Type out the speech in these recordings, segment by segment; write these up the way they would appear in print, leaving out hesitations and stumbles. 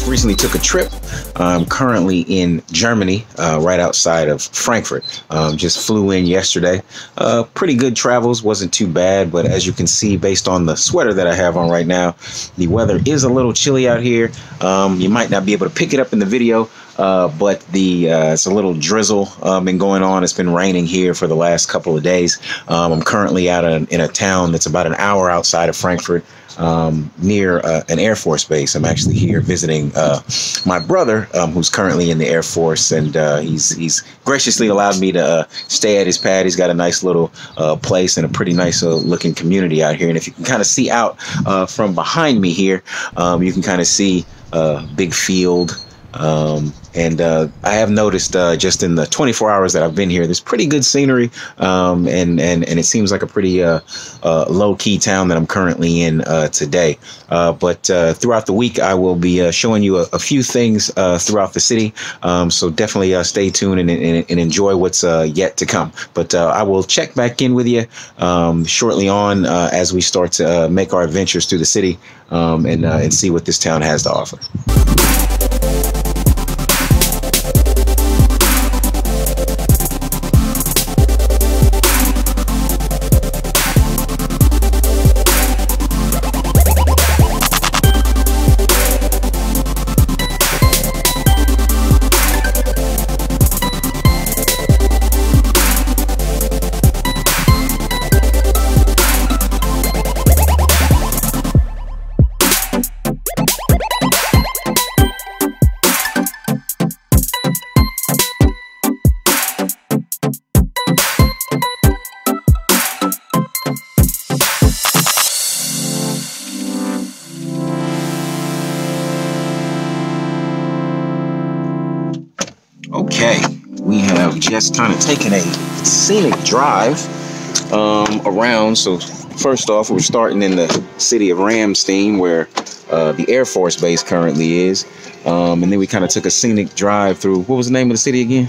Recently took a trip. I'm currently in Germany, right outside of Frankfurt. Just flew in yesterday. Pretty good travels, wasn't too bad, but as you can see, based on the sweater that I have on right now, the weather is a little chilly out here. You might not be able to pick it up in the video, but it's a little drizzle been going on. It's been raining here for the last couple of days. I'm currently out in a town that's about an hour outside of Frankfurt, near an Air Force base. I'm actually here visiting my brother, who's currently in the Air Force, and he's graciously allowed me to stay at his pad. He's got a nice little place and a pretty nice looking community out here. And if you can kind of see out from behind me here, you can kind of see a big field. And I have noticed just in the 24 hours that I've been here, there's pretty good scenery, and it seems like a pretty low-key town that I'm currently in today. But throughout the week, I will be showing you a few things throughout the city, so definitely stay tuned and enjoy what's yet to come. But I will check back in with you shortly on as we start to make our adventures through the city, and see what this town has to offer. Okay, we have just kind of taken a scenic drive around. So first off, we're starting in the city of Ramstein, where the Air Force base currently is. And then we kind of took a scenic drive through, what was the name of the city again?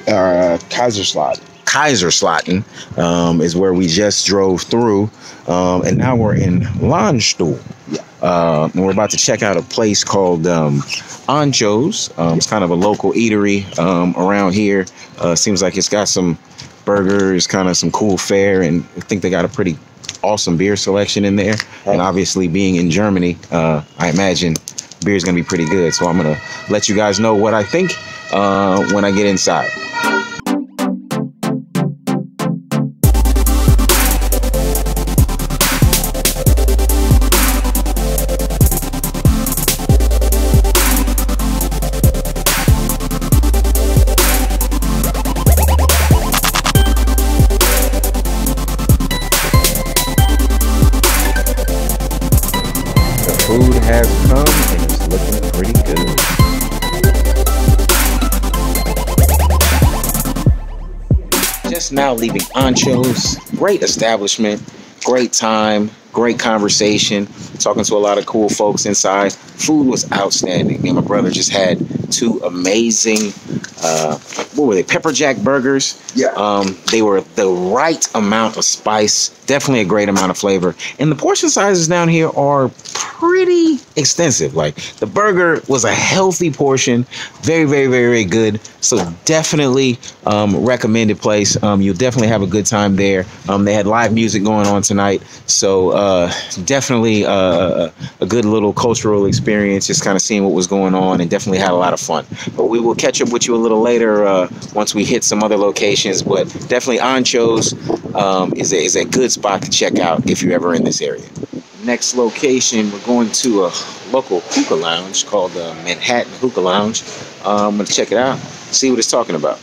Kaiserslautern. Kaiserslautern is where we just drove through. And now we're in Landstuhl. And we're about to check out a place called Ancho's. It's kind of a local eatery around here. Seems like it's got some burgers, kind of some cool fare, and I think they got a pretty awesome beer selection in there. And obviously, being in Germany, I imagine beer is going to be pretty good. So I'm going to let you guys know what I think when I get inside. Food has come and it's looking pretty good. Just now leaving Ancho's. Great establishment, great time, great conversation, talking to a lot of cool folks inside. Food was outstanding. Me and my brother just had two amazing, what were they, pepper jack burgers. Yeah. They were the right amount of spice, definitely a great amount of flavor. And the portion sizes down here are pretty extensive. Like, the burger was a healthy portion, very, very, very, very good. So definitely recommended place. You'll definitely have a good time there. They had live music going on tonight, so definitely a good little cultural experience, just kind of seeing what was going on, and definitely had a lot of fun. But we will catch up with you a little later once we hit some other locations. But definitely Ancho's is a good spot to check out if you're ever in this area. Next location, we're going to a local hookah lounge called Manhattan Hookah Lounge. I'm going to check it out, see what it's talking about.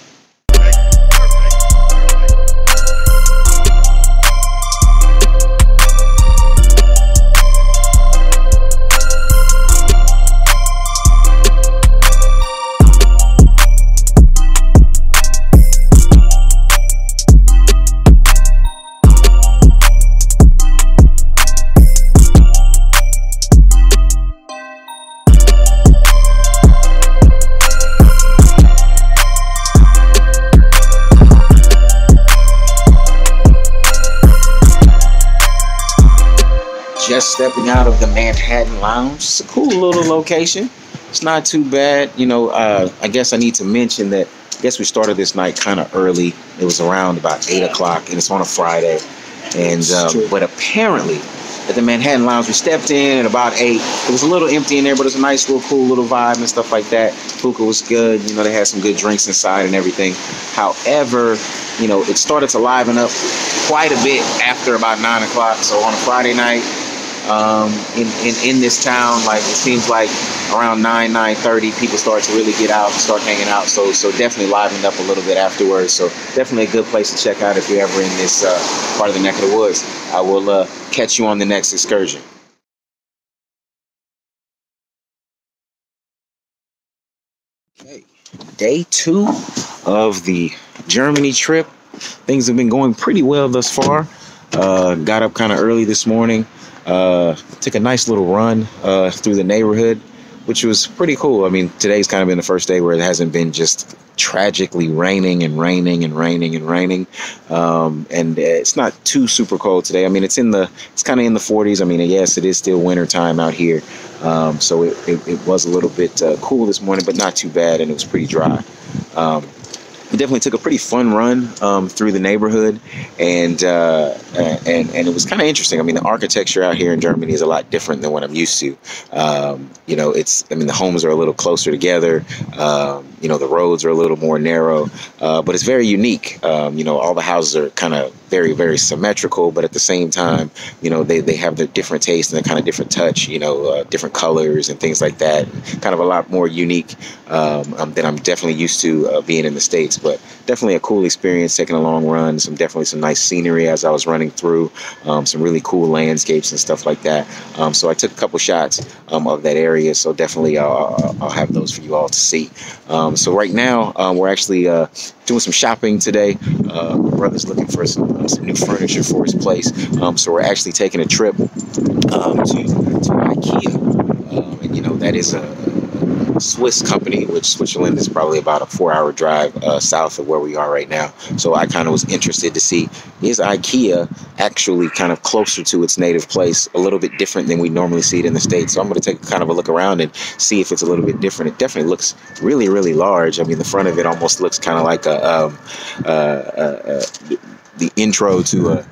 Stepping out of the Manhattan Lounge. It's a cool little location. It's not too bad. I guess I need to mention that I guess we started this night kind of early. It was around about 8 o'clock, and it's on a Friday. And but apparently at the Manhattan Lounge, we stepped in at about 8. It was a little empty in there, but it was a nice little cool little vibe and stuff like that. Hookah was good. They had some good drinks inside and everything. However, it started to liven up quite a bit after about 9 o'clock. So on a Friday night, in this town, like it seems like around 9:30 people start to really get out and start hanging out, so definitely livened up a little bit afterwards. So definitely a good place to check out if you're ever in this part of the neck of the woods. I will catch you on the next excursion. Okay, day 2 of the Germany trip. Things have been going pretty well thus far. Got up kind of early this morning. Took a nice little run through the neighborhood, which was pretty cool. I mean, today's kind of been the first day where it hasn't been just tragically raining and raining and raining and raining. And it's not too super cold today. I mean, it's kind of in the 40s. I mean, yes, it is still winter time out here. So it was a little bit cool this morning, but not too bad. And it was pretty dry. We definitely took a pretty fun run through the neighborhood, and it was kind of interesting. I mean, the architecture out here in Germany is a lot different than what I'm used to. The homes are a little closer together. The roads are a little more narrow, but it's very unique. All the houses are kind of very, very symmetrical, but at the same time, they have their different taste and their kind of different touch, different colors and things like that. Kind of a lot more unique than I'm definitely used to being in the States, but definitely a cool experience taking a long run. Definitely some nice scenery as I was running through, some really cool landscapes and stuff like that. So I took a couple shots of that area, so definitely I'll have those for you all to see. So right now we're actually doing some shopping today. My brother's looking for some new furniture for his place. So we're actually taking a trip to IKEA. And that is a Swiss company, which Switzerland is probably about a 4-hour drive south of where we are right now. So I kind of was interested to see, is IKEA actually kind of closer to its native place, a little bit different than we normally see it in the States. So I'm going to take kind of a look around and see if it's a little bit different. It definitely looks really, really large. I mean, the front of it almost looks kind of like the intro to an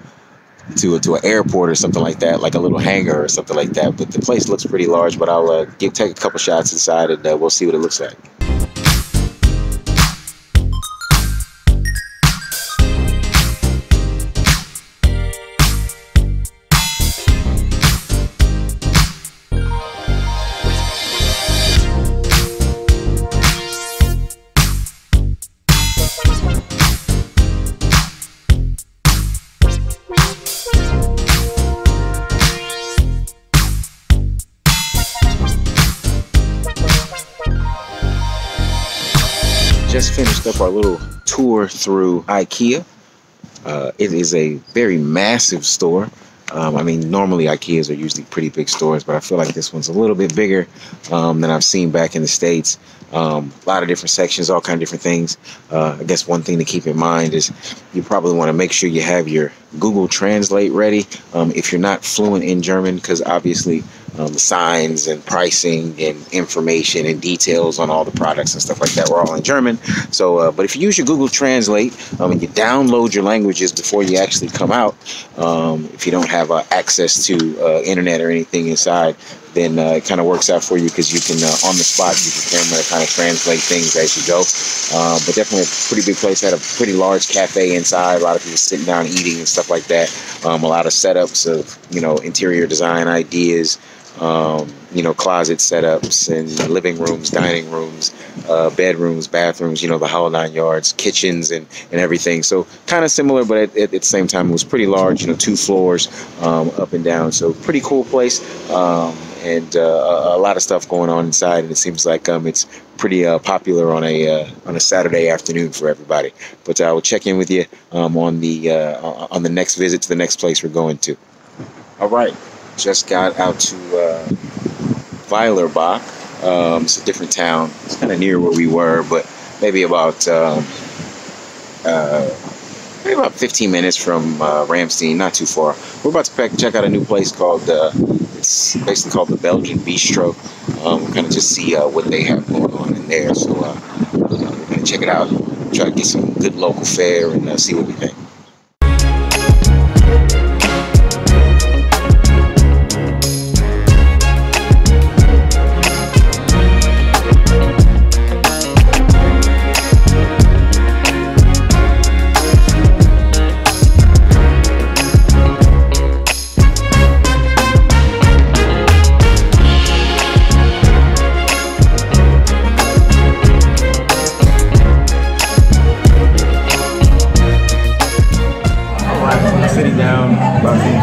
airport or something like that, like a little hangar or something like that. But the place looks pretty large, but I'll take a couple shots inside and we'll see what it looks like. Just finished up our little tour through IKEA. It is a very massive store. Normally IKEAs are usually pretty big stores, but I feel like this one's a little bit bigger than I've seen back in the States. A lot of different sections, all kind of different things. I guess one thing to keep in mind is you probably want to make sure you have your Google Translate ready if you're not fluent in German, because obviously the signs and pricing and information and details on all the products and stuff like that were all in German. So, but if you use your Google Translate and you download your languages before you actually come out, if you don't have access to internet or anything inside, then it kind of works out for you, because you can on the spot use your camera to kind of translate things as you go. But definitely a pretty big place. Had a pretty large cafe inside. A lot of people sitting down eating and stuff like that. A lot of setups of interior design ideas. Closet setups and living rooms, dining rooms, bedrooms, bathrooms, the whole 9 yards, kitchens and everything. So kind of similar, but at the same time, it was pretty large, 2 floors up and down. So pretty cool place. And a lot of stuff going on inside. And it seems like it's pretty popular on a Saturday afternoon for everybody. But I will check in with you on the next visit to the next place we're going to. All right. Just got out to Weilerbach. It's a different town. It's kind of near where we were, but maybe about maybe about 15 minutes from Ramstein, not too far. We're about to check out a new place called, it's basically called the Belgian Bistro. We're going to just see what they have going on in there. So we're going to check it out, try to get some good local fare and see what we think.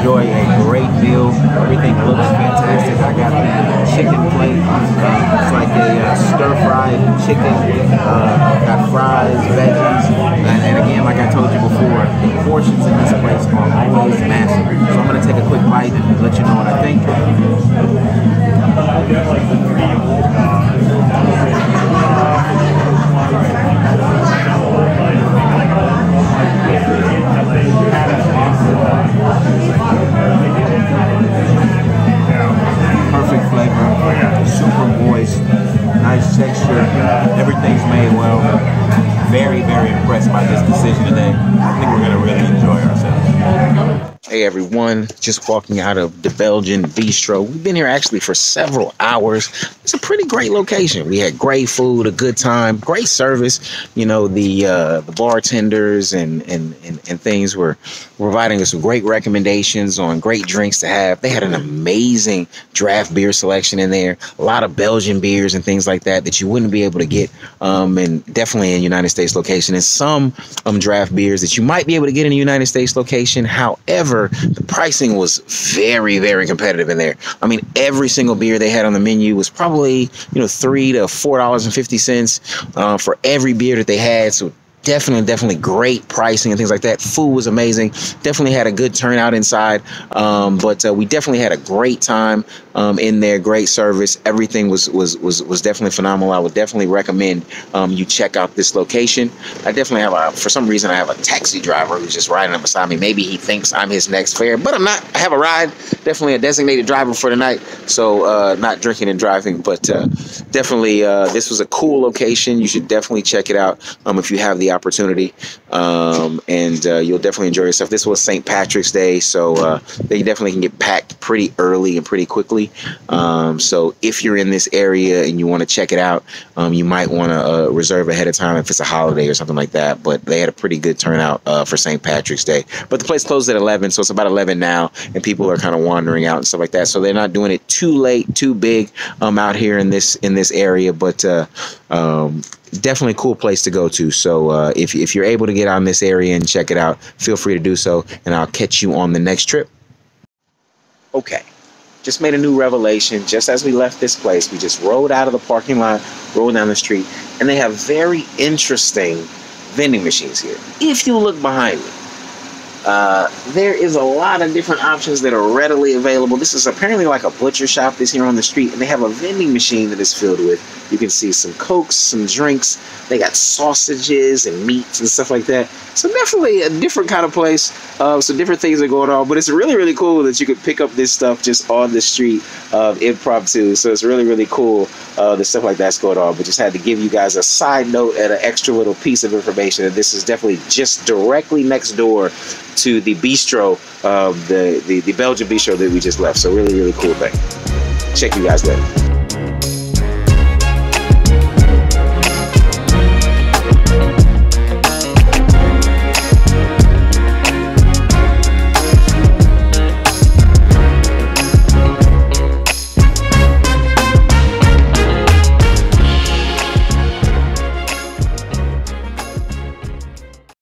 Enjoy a great meal. Everything looks fantastic. I got the chicken plate. It's like a stir-fried chicken. Got fries, veggies, and again, like I told you before, the portions in this place are always massive. So I'm going to take a quick bite and let you know what I think. Perfect flavor, super moist, nice texture, everything's made well. Very, very impressed by this decision today. I think we're going to really enjoy ourselves. Hey everyone, just walking out of the Belgian Bistro. We've been here actually for several hours. It's a pretty great location. We had great food, a good time, great service. You know, the bartenders and things were providing us some great recommendations on great drinks to have. They had an amazing draft beer selection in there, a lot of Belgian beers and things like that you wouldn't be able to get and definitely in United States location, and some draft beers that you might be able to get in a United States location. However, the pricing was very, very competitive in there. I mean, every single beer they had on the menu was probably, $3 to $4.50 for every beer that they had. So definitely great pricing and things like that. Food was amazing. Definitely had a good turnout inside. But we definitely had a great time in there. Great service. Everything was definitely phenomenal. I would definitely recommend you check out this location. I definitely have for some reason I have a taxi driver who's just riding up beside me. Maybe he thinks I'm his next fare, but I'm not. I have a ride. Definitely a designated driver for the night. So not drinking and driving, but definitely this was a cool location. You should definitely check it out if you have the opportunity, and you'll definitely enjoy yourself. This was St. Patrick's Day, so they definitely can get packed pretty early and pretty quickly. So if you're in this area and you want to check it out, you might want to reserve ahead of time if it's a holiday or something like that. But they had a pretty good turnout for St. Patrick's Day. But the place closed at 11, so it's about 11 now, and people are kind of wandering out and stuff like that. So they're not doing it too late, too big out here in this area, but definitely a cool place to go to. So if you're able to get out in this area and check it out, feel free to do so, and I'll catch you on the next trip. Okay, just made a new revelation. Just as we left this place, we just rode out of the parking lot, rolled down the street, and they have very interesting vending machines here. If you look behind me, there is a lot of different options that are readily available. This is apparently like a butcher shop that's here on the street, and they have a vending machine that is filled with, you can see some Cokes, some drinks. They got sausages and meats and stuff like that. So definitely a different kind of place. Some different things are going on, but it's really, really cool that you could pick up this stuff just on the street impromptu. So it's really, really cool that stuff like that's going on. But just had to give you guys a side note and an extra little piece of information. And this is definitely just directly next door to the bistro, the Belgian bistro that we just left. So really, really cool thing. Check you guys later.